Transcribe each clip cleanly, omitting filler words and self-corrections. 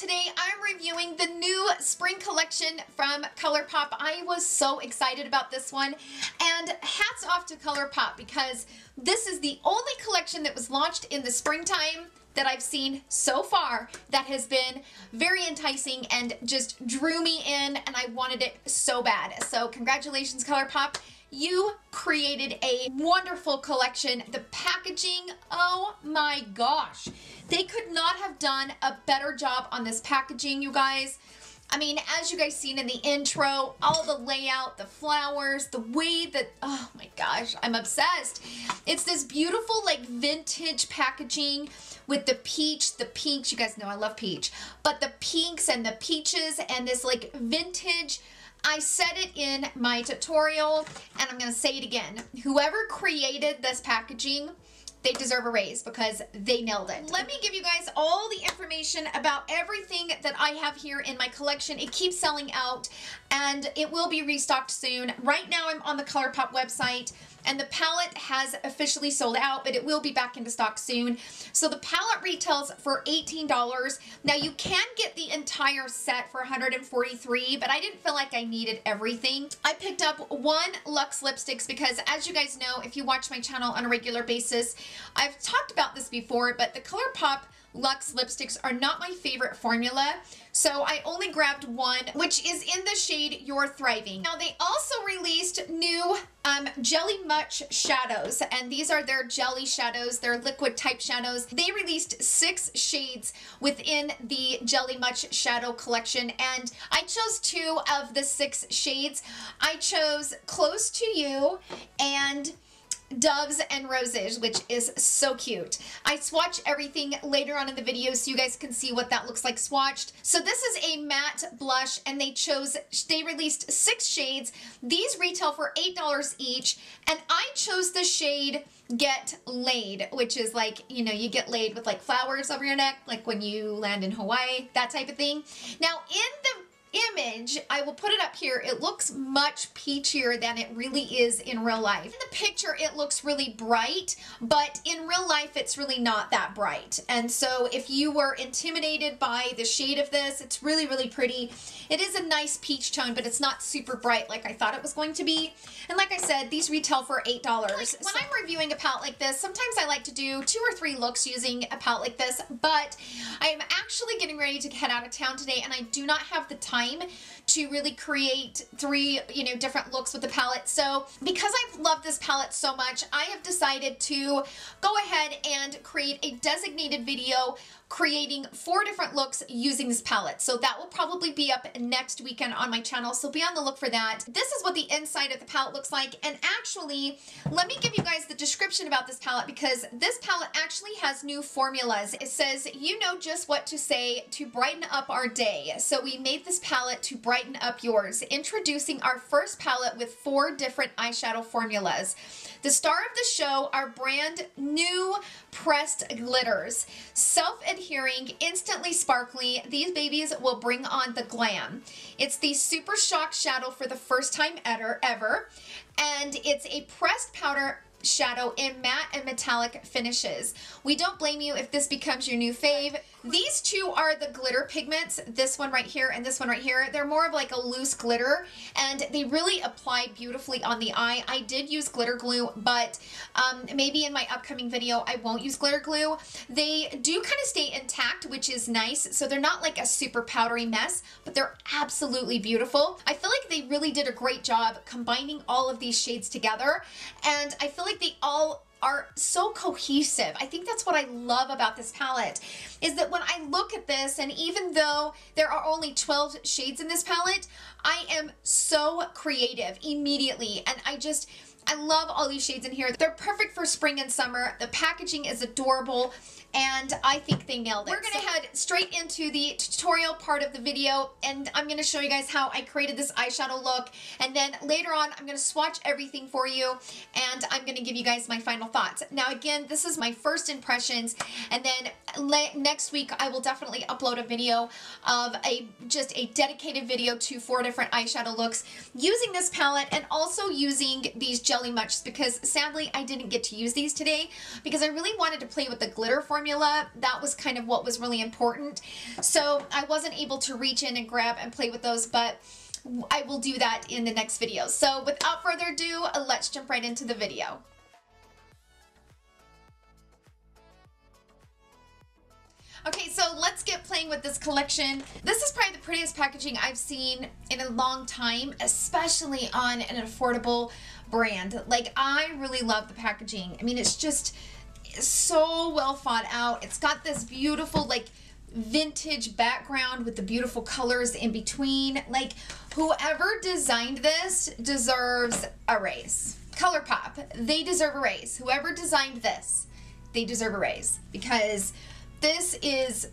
today I'm reviewing the new spring collection from Colourpop. I was so excited about this one, and hats off to Colourpop because this is the only collection that was launched in the springtime that I've seen so far that has been very enticing and just drew me in, and I wanted it so bad. So congratulations, Colourpop. You created a wonderful collection. The packaging, oh my gosh. They could not have done a better job on this packaging, you guys. I mean, as you guys seen in the intro, all the layout, the flowers, the way that, oh my gosh, I'm obsessed. It's this beautiful like vintage packaging with the peach, the pinks, you guys know I love peach, but the pinks and the peaches and this like vintage. I said it in my tutorial, and I'm going to say it again. Whoever created this packaging, they deserve a raise because they nailed it. Let me give you guys all the information about everything that I have here in my collection. It keeps selling out, and it will be restocked soon. Right now, I'm on the Colourpop website, and the palette has officially sold out, but it will be back into stock soon. So the palette retails for $18. Now you can get the entire set for $143, but I didn't feel like I needed everything. I picked up one Lux Lipsticks because, as you guys know, if you watch my channel on a regular basis, I've talked about this before, but the Colourpop Lux Lipsticks are not my favorite formula, so I only grabbed one, which is in the shade You're Thriving. Now they also released new Jelly Much shadows, and these are their jelly shadows, their liquid type shadows. They released 6 shades within the Jelly Much shadow collection, and I chose 2 of the 6 shades. I chose Close to You and Doves and Roses, which is so cute. I swatch everything later on in the video so you guys can see what that looks like swatched. So this is a matte blush, and they released 6 shades. These retail for $8 each, and I chose the shade Get Laid, which is like, you know, you get laid with like flowers over your neck, like when you land in Hawaii, that type of thing. Now in the image, I will put it up here, it looks much peachier than it really is in real life. In the picture it looks really bright, but in real life it's really not that bright. And so if you were intimidated by the shade of this, it's really, really pretty. It is a nice peach tone, but it's not super bright like I thought it was going to be. And like I said, these retail for $8. When I'm reviewing a palette like this, sometimes I like to do 2 or 3 looks using a palette like this, but I am actually getting ready to head out of town today, and I do not have the time to really create 3, different looks with the palette. So because I love this palette so much, I have decided to go ahead and create a designated video creating 4 different looks using this palette. So that will probably be up next weekend on my channel, so be on the look for that. This is what the inside of the palette looks like, and actually, let me give you guys the description about this palette because this palette actually has new formulas. It says, you know just what to say to brighten up our day. So we made this palette to brighten up yours. Introducing our first palette with 4 different eyeshadow formulas. The star of the show are brand new pressed glitters. Self-adhering, instantly sparkly, these babies will bring on the glam. It's the Super Shock Shadow for the first time ever, and it's a pressed powder shadow in matte and metallic finishes. We don't blame you if this becomes your new fave. These 2 are the glitter pigments, this one right here and this one right here. They're more of like a loose glitter, and they really apply beautifully on the eye. I did use glitter glue, but maybe in my upcoming video I won't use glitter glue. They do kind of stay intact, which is nice, so they're not like a super powdery mess, but they're absolutely beautiful. I feel like they really did a great job combining all of these shades together, and I feel like they all are so cohesive. I think that's what I love about this palette, is that when I look at this, and even though there are only 12 shades in this palette, I am so creative immediately, and I love all these shades in here. They're perfect for spring and summer. The packaging is adorable, and I think they nailed it. We're gonna head straight into the tutorial part of the video, and I'm gonna show you guys how I created this eyeshadow look, and then later on I'm gonna swatch everything for you, and I'm gonna give you guys my final thoughts. Now again, this is my first impressions, and then next week I will definitely upload a video of just a dedicated video to 4 different eyeshadow looks using this palette, and also using these jelly much because sadly I didn't get to use these today because I really wanted to play with the glitter formula. That was kind of what was really important. So I wasn't able to reach in and grab and play with those, but I will do that in the next video. So without further ado, let's jump right into the video. Okay, so let's get playing with this collection. This is probably the prettiest packaging I've seen in a long time, especially on an affordable brand. Like, I really love the packaging. I mean, it's just so well thought out. It's got this beautiful, like, vintage background with the beautiful colors in between. Like, whoever designed this deserves a raise. Colourpop, they deserve a raise. Whoever designed this, they deserve a raise because this is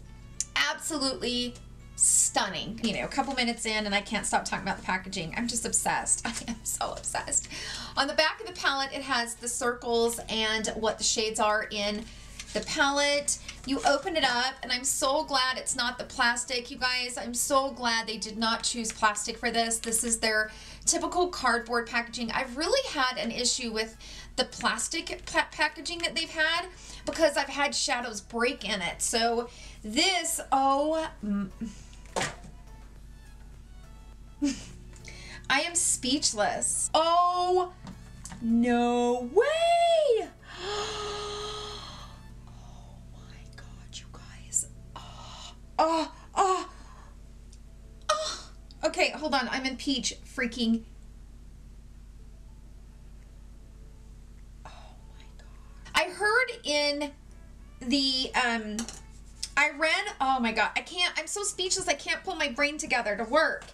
absolutely stunning. You know, a couple minutes in and I can't stop talking about the packaging. I'm just obsessed. I am so obsessed. On the back of the palette, it has the circles and what the shades are in the palette. You open it up and I'm so glad it's not the plastic, you guys. I'm so glad they did not choose plastic for this. This is their typical cardboard packaging. I've really had an issue with the plastic packaging that they've had because I've had shadows break in it. So this, oh, I am speechless. Oh, no way. Oh my God, you guys. Oh. Okay, hold on. I'm in peach freaking. I heard in the, I read, oh my God, I'm so speechless, I can't pull my brain together to work.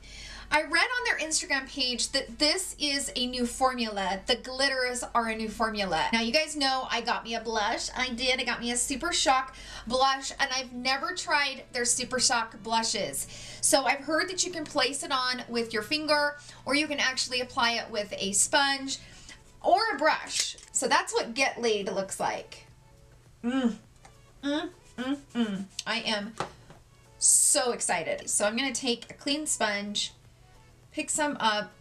I read on their Instagram page that this is a new formula. The glitters are a new formula. Now, you guys know I got me a blush. I got me a Super Shock blush, and I've never tried their Super Shock blushes. So I've heard that you can place it on with your finger, or you can actually apply it with a sponge or a brush. So that's what Get Laid looks like. I am so excited. So I'm going to take a clean sponge, pick some up.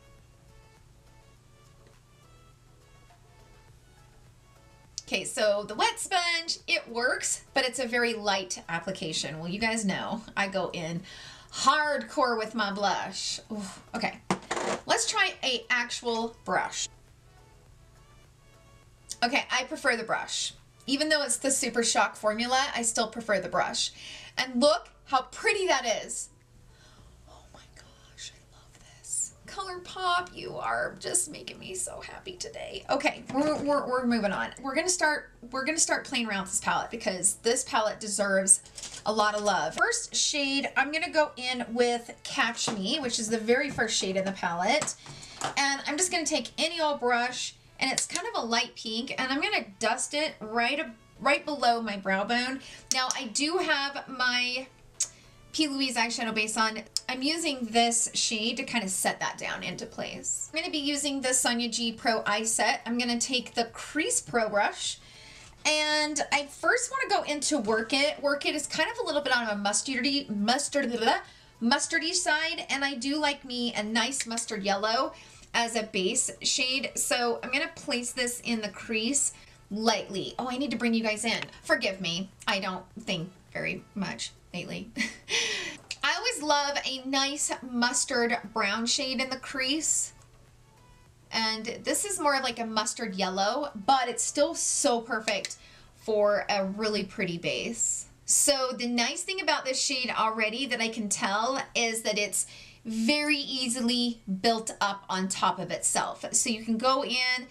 Okay, so the wet sponge, it works, but it's a very light application. Well, you guys know I go in hardcore with my blush. Ooh, okay, let's try a actual brush. Okay, I prefer the brush. Even though it's the Super Shock formula, I still prefer the brush. And look how pretty that is. Oh my gosh, I love this. Colourpop, you are just making me so happy today. Okay, we're moving on. We're gonna start playing around with this palette because this palette deserves a lot of love. First shade, I'm gonna go in with Catch Me, which is the very first shade in the palette. And I'm just gonna take any old brush, and it's kind of a light pink, and I'm gonna dust it right below my brow bone. Now, I do have my P. Louise eyeshadow base on. I'm using this shade to kind of set that down into place. I'm gonna be using the Sonia G Pro Eye Set. I'm gonna take the Crease Pro brush, and I first wanna go into Work It. Work It is kind of a little bit on a mustardy side, and I do like me a nice mustard yellow as a base shade. So I'm gonna place this in the crease lightly. Oh, I need to bring you guys in. Forgive me. I don't think very much lately. I always love a nice mustard brown shade in the crease. And this is more like a mustard yellow, but it's still so perfect for a really pretty base. So the nice thing about this shade already that I can tell is that it's very easily built up on top of itself. So you can go in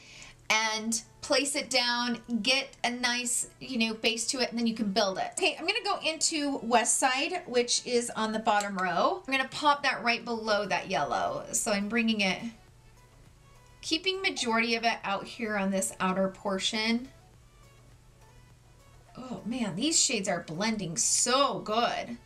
and place it down, get a nice, you know, base to it, and then you can build it. Okay, I'm gonna go into West Side, which is on the bottom row. I'm gonna pop that right below that yellow. So I'm bringing it, keeping majority of it out here on this outer portion. Oh man, these shades are blending so good.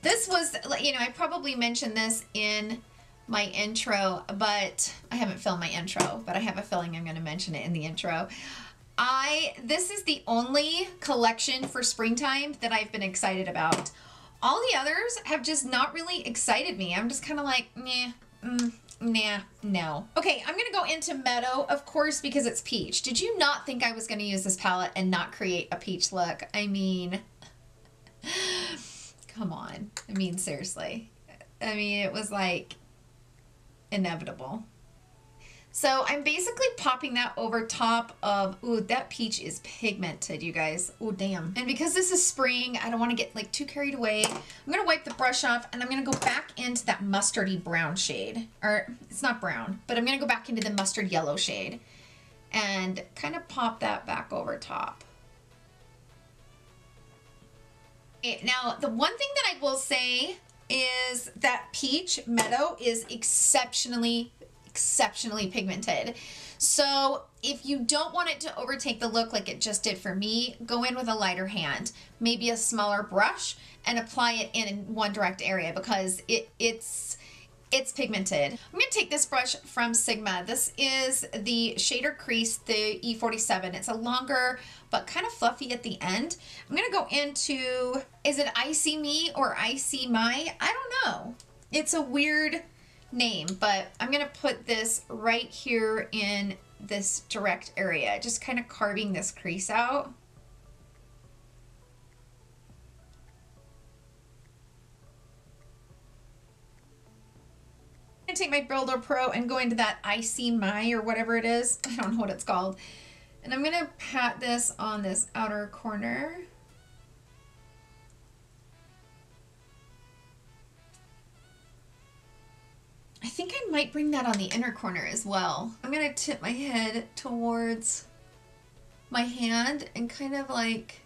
This was, you know, I probably mentioned this in my intro, but I haven't filmed my intro, but I have a feeling I'm going to mention it in the intro. This is the only collection for springtime that I've been excited about. All the others have just not really excited me. I'm just kind of like, meh, nah, no. Okay, I'm gonna go into Meadow, of course, because it's peach. Did you not think I was gonna use this palette and not create a peach look? I mean, come on. I mean, seriously. I mean, it was like inevitable. So I'm basically popping that over top of, ooh, that peach is pigmented, you guys. Oh, damn. And because this is spring, I don't want to get like too carried away. I'm going to wipe the brush off and I'm going to go back into that mustardy brown shade. Or it's not brown, but I'm going to go back into the mustard yellow shade and kind of pop that back over top. Okay, now, the one thing that I will say is that peach Meadow is exceptionally pigmented. So if you don't want it to overtake the look like it just did for me, go in with a lighter hand, maybe a smaller brush, and apply it in one direct area because it's pigmented. I'm going to take this brush from Sigma. This is the Shader Crease, the E47. It's a longer but kind of fluffy at the end. I'm going to go into, is it Icy Me or Icy My? I don't know. It's a weird name, but I'm going to put this right here in this direct area, just kind of carving this crease out. I'm going to take my Builder Pro and go into that Icy My or whatever it is. I don't know what it's called. And I'm going to pat this on this outer corner. I think I might bring that on the inner corner as well. I'm going to tip my head towards my hand and kind of like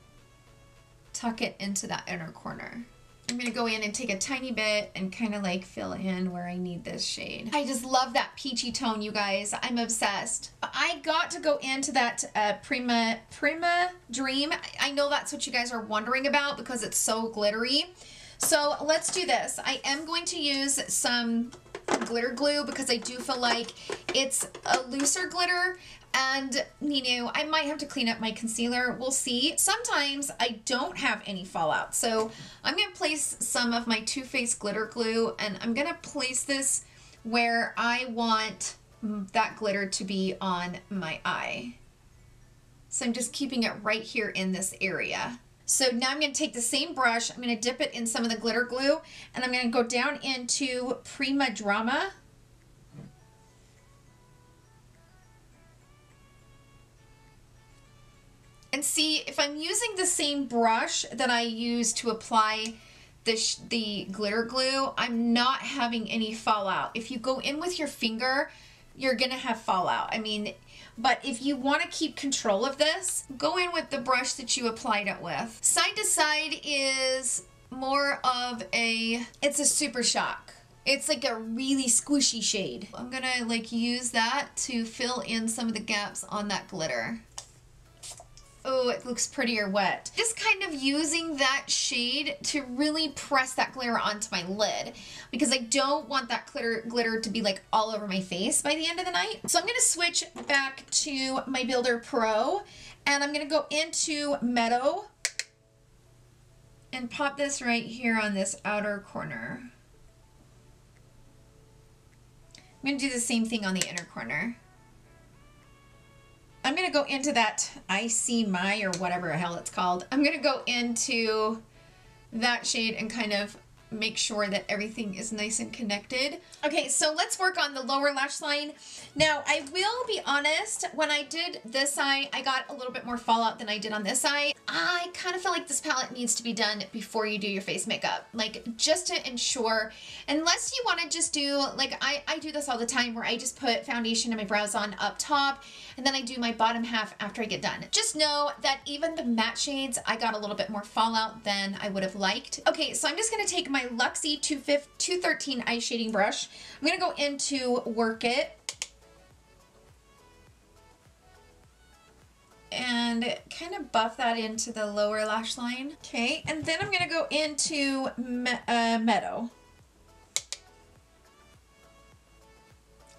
tuck it into that inner corner. I'm going to go in and take a tiny bit and kind of like fill in where I need this shade. I just love that peachy tone, you guys. I'm obsessed. I got to go into that Prima Dream. I know that's what you guys are wondering about because it's so glittery. So let's do this. I am going to use some glitter glue because I do feel like it's a looser glitter and, you know, I might have to clean up my concealer. We'll see. Sometimes I don't have any fallout. So I'm going to place some of my Too Faced glitter glue and I'm going to place this where I want that glitter to be on my eye. So I'm just keeping it right here in this area. So now I'm going to take the same brush, I'm going to dip it in some of the glitter glue, and I'm going to go down into Prima Drama. And see, if I'm using the same brush that I use to apply the glitter glue, I'm not having any fallout. If you go in with your finger, you're going to have fallout. I mean, but if you want to keep control of this, go in with the brush that you applied it with. Side to side is more of a, it's a Super Shock. It's like a really squishy shade. I'm gonna like use that to fill in some of the gaps on that glitter. Oh, it looks prettier wet. Just kind of using that shade to really press that glitter onto my lid because I don't want that glitter to be like all over my face by the end of the night. So I'm going to switch back to my Builder Pro and I'm going to go into Meadow and pop this right here on this outer corner. I'm going to do the same thing on the inner corner. I'm going to go into that Icy My or whatever the hell it's called. I'm going to go into that shade and kind of make sure that everything is nice and connected. Okay, so let's work on the lower lash line. Now, I will be honest, when I did this eye, I got a little bit more fallout than I did on this eye. I kind of feel like this palette needs to be done before you do your face makeup, like just to ensure, unless you want to just do, like I do this all the time where I just put foundation and my brows on up top and then I do my bottom half after I get done. Just know that even the matte shades, I got a little bit more fallout than I would have liked. Okay, so I'm just going to take my Luxie 213 eye shading brush. I'm going to go into Work It. And kind of buff that into the lower lash line. Okay, and then I'm going to go into Meadow.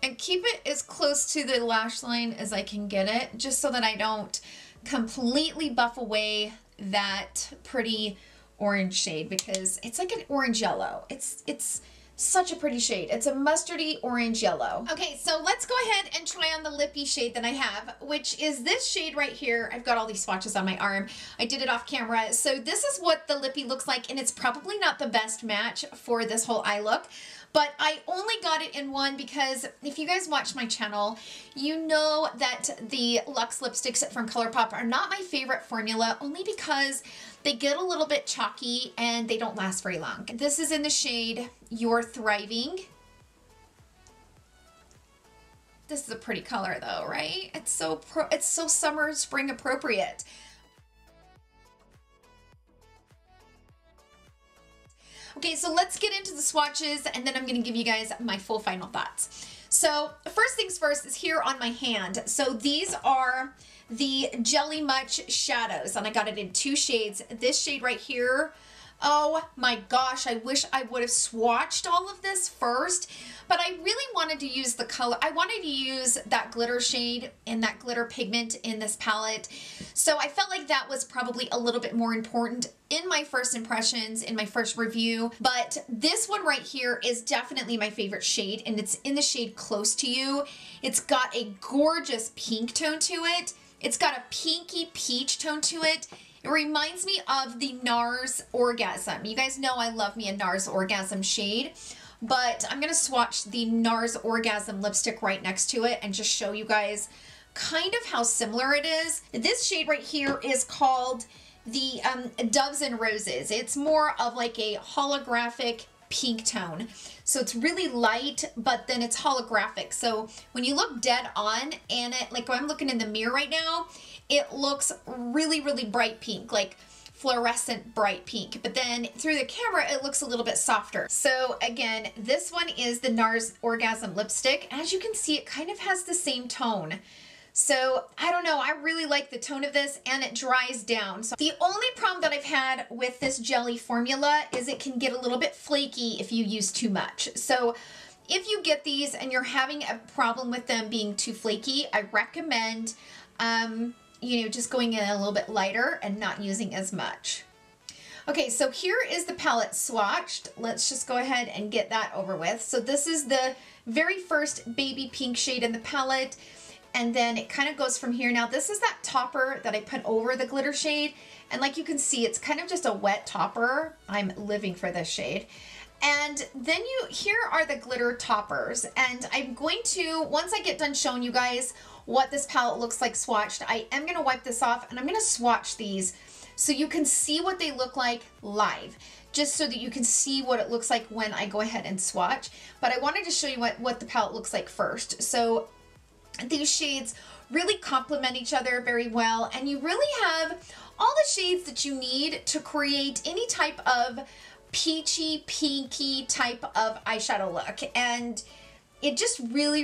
And keep it as close to the lash line as I can get it, just so that I don't completely buff away that pretty orange shade, because it's like an orange yellow. It's Such a pretty shade. It's a mustardy orange yellow. Okay, so let's go ahead and try on the lippy shade that I have, which is this shade right here. I've got all these swatches on my arm. I did it off camera. So this is what the lippy looks like, and it's probably not the best match for this whole eye look. But I only got it in one because if you guys watch my channel, you know that the Lux lipsticks from Colourpop are not my favorite formula, only because they get a little bit chalky and they don't last very long. This is in the shade You're Thriving. This is a pretty color though, right? It's so summer, spring appropriate. Okay, so let's get into the swatches and then I'm gonna give you guys my full final thoughts. So first things first is here on my hand. So these are the Jelly Much shadows and I got it in 2 shades. This shade right here, oh my gosh, I wish I would have swatched all of this first, but I really wanted to use the color. I wanted to use that glitter shade and that glitter pigment in this palette. So I felt like that was probably a little bit more important in my first impressions, in my first review. But this one right here is definitely my favorite shade, and it's in the shade Close to You. It's got a gorgeous pink tone to it. It's got a pinky peach tone to it. It reminds me of the NARS Orgasm. You guys know I love me a NARS Orgasm shade, but I'm gonna swatch the NARS Orgasm lipstick right next to it and just show you guys kind of how similar it is. This shade right here is called the Doves and Roses. It's more of like a holographic pink tone. So it's really light, but then it's holographic. So when you look dead on and it, like when I'm looking in the mirror right now, it looks really, really bright pink, like fluorescent bright pink. But then through the camera, it looks a little bit softer. So again, this one is the NARS Orgasm lipstick. As you can see, it kind of has the same tone. So I don't know, I really like the tone of this and it dries down. So the only problem that I've had with this jelly formula is it can get a little bit flaky if you use too much. So if you get these and you're having a problem with them being too flaky, I recommend, you know, just going in a little bit lighter and not using as much. Okay, so here is the palette swatched. Let's just go ahead and get that over with. So this is the very first baby pink shade in the palette. And then it kind of goes from here. Now this is that topper that I put over the glitter shade. And like you can see, it's kind of just a wet topper. I'm living for this shade. And then here are the glitter toppers. And I'm going to, once I get done showing you guys what this palette looks like swatched, I am gonna wipe this off and I'm gonna swatch these so you can see what they look like live, just so that you can see what it looks like when I go ahead and swatch. But I wanted to show you what the palette looks like first. So these shades really complement each other very well, and you really have all the shades that you need to create any type of peachy, pinky type of eyeshadow look. And it just really,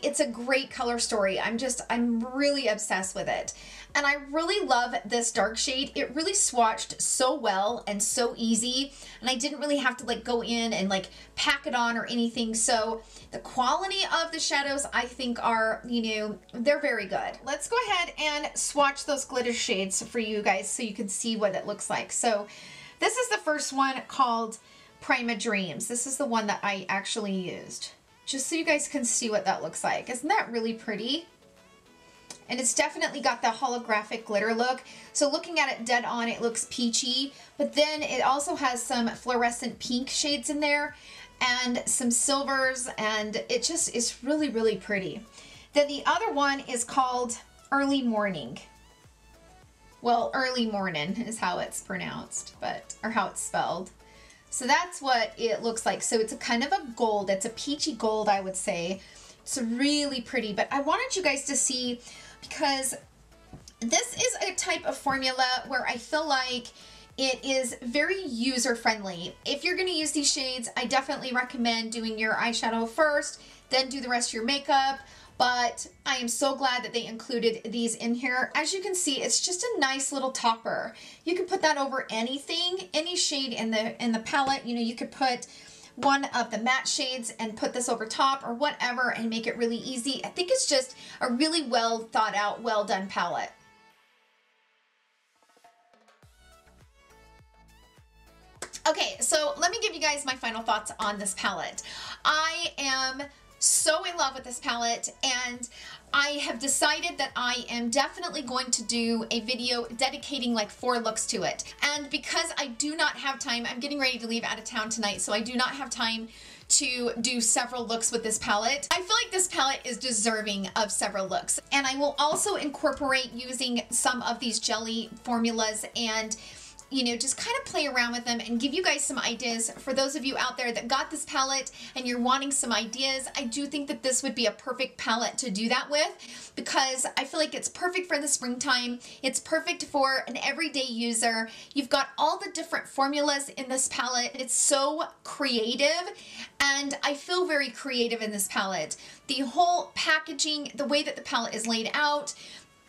it's a great color story. I'm really obsessed with it. And I really love this dark shade. It really swatched so well and so easy. And I didn't really have to like go in and like pack it on or anything. So the quality of the shadows I think are, you know, they're very good. Let's go ahead and swatch those glitter shades for you guys so you can see what it looks like. So this is the first one called Prima Dreams. This is the one that I actually used, just so you guys can see what that looks like. Isn't that really pretty? And it's definitely got the holographic glitter look. So looking at it dead on, it looks peachy, but then it also has some fluorescent pink shades in there and some silvers, and it just is really, really pretty. Then the other one is called Early Morning. Well, Early Morning is how it's pronounced, or how it's spelled. So that's what it looks like. So it's a kind of a gold. It's a peachy gold, I would say. It's really pretty, but I wanted you guys to see, because this is a type of formula where I feel like it is very user-friendly. If you're gonna use these shades, I definitely recommend doing your eyeshadow first, then do the rest of your makeup. But I am so glad that they included these in here. As you can see, it's just a nice little topper. You can put that over anything, any shade in the palette. You know, you could put one of the matte shades and put this over top or whatever and make it really easy. I think it's just a really well thought out, well done palette. Okay, so let me give you guys my final thoughts on this palette. I am so in love with this palette, and I have decided that I am definitely going to do a video dedicating like 4 looks to it. And because I do not have time, I'm getting ready to leave out of town tonight, so I do not have time to do several looks with this palette. I feel like this palette is deserving of several looks. And I will also incorporate using some of these jelly formulas and, you know, just kind of play around with them and give you guys some ideas. For those of you out there that got this palette and you're wanting some ideas, I do think that this would be a perfect palette to do that with, because I feel like it's perfect for the springtime. It's perfect for an everyday user. You've got all the different formulas in this palette. It's so creative, and I feel very creative in this palette. The whole packaging, the way that the palette is laid out,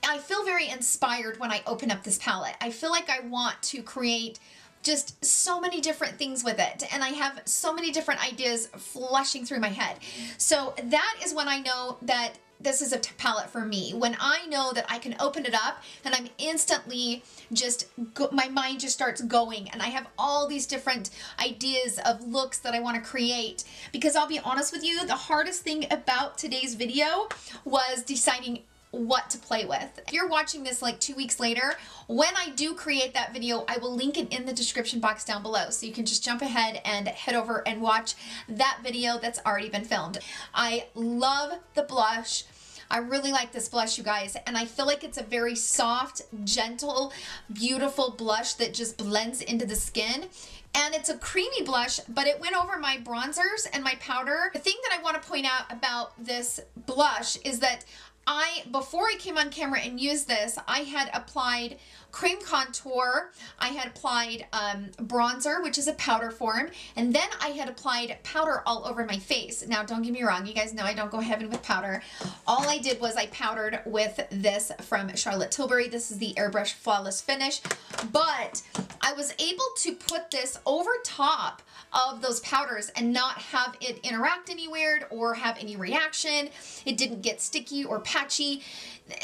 I feel very inspired when I open up this palette. I feel like I want to create just so many different things with it, and I have so many different ideas flushing through my head. So that is when I know that this is a palette for me. When I know that I can open it up and I'm instantly just, my mind just starts going, and I have all these different ideas of looks that I want to create. Because I'll be honest with you, the hardest thing about today's video was deciding what to play with. If you're watching this like 2 weeks later, when I do create that video, I will link it in the description box down below, so you can just jump ahead and head over and watch that video that's already been filmed. I love the blush. I really like this blush, you guys, and I feel like it's a very soft, gentle, beautiful blush that just blends into the skin. And it's a creamy blush, but it went over my bronzers and my powder. The thing that I want to point out about this blush is that before I came on camera and used this, I had applied cream contour, I had applied bronzer, which is a powder form, and then I had applied powder all over my face. Now, don't get me wrong, you guys know I don't go heavy with powder. All I did was I powdered with this from Charlotte Tilbury. This is the Airbrush Flawless Finish, but I was able to put this over top of those powders and not have it interact any weird or have any reaction. It didn't get sticky or patchy.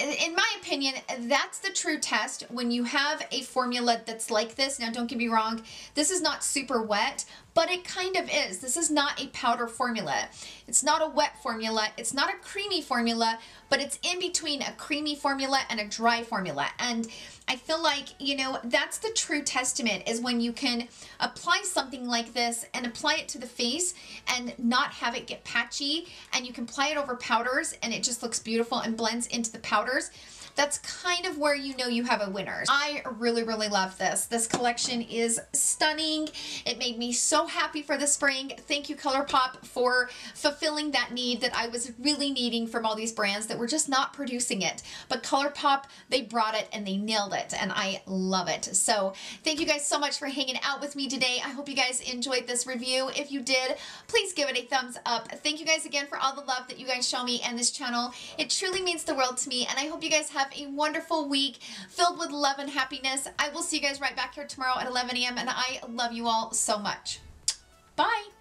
In my opinion, that's the true test when you have a formula that's like this. Now, don't get me wrong, this is not super wet, but it kind of is. This is not a powder formula. It's not a wet formula. It's not a creamy formula, but it's in between a creamy formula and a dry formula. And I feel like, you know, that's the true testament, is when you can apply something like this and apply it to the face and not have it get patchy, and you can apply it over powders and it just looks beautiful and blends into the powders. That's kind of where you know you have a winner. I really, really love this. This collection is stunning. It made me so happy for the spring. Thank you, Colourpop, for fulfilling that need that I was really needing from all these brands that were just not producing it. But Colourpop, they brought it and they nailed it, and I love it. So thank you guys so much for hanging out with me today. I hope you guys enjoyed this review. If you did, please give it a thumbs up. Thank you guys again for all the love that you guys show me and this channel. It truly means the world to me, and I hope you guys have a wonderful week filled with love and happiness. I will see you guys right back here tomorrow at 11 a.m. and I love you all so much. Bye.